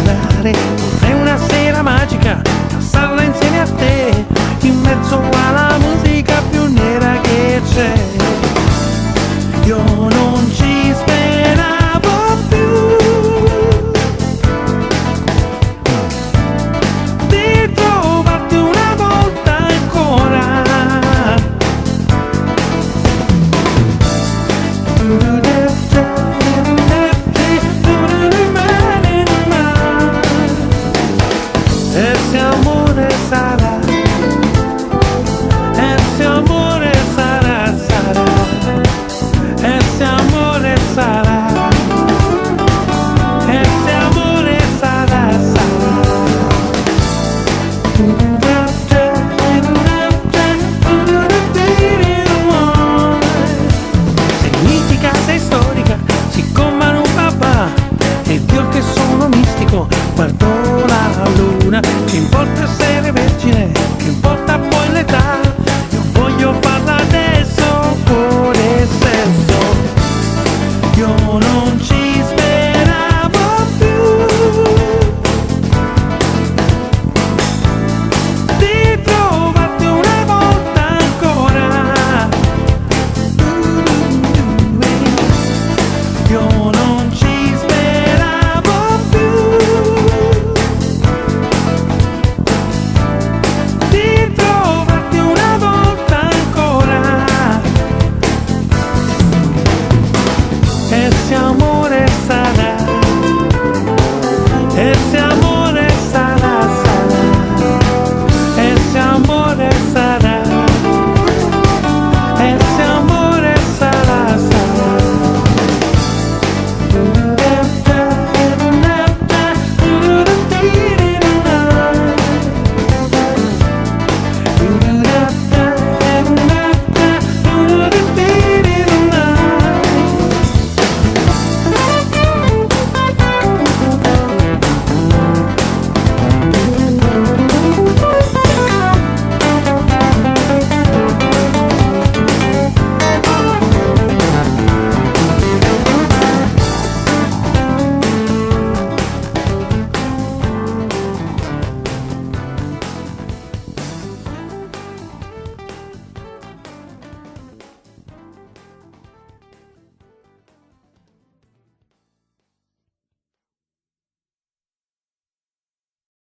innamorare. Vorrei una sera magica, passarla insieme a te, in mezzo alla musica più nera che c'è. Io non ci speravo più di trovarti una volta ancora. Ese amore sarà, ese amore sarà, sarà, ese amore sarà, ese amore sarà, sarà. Sei mitica, sei storica, siccome un papà, ed io che sono mistico, guardo la luna, che importa se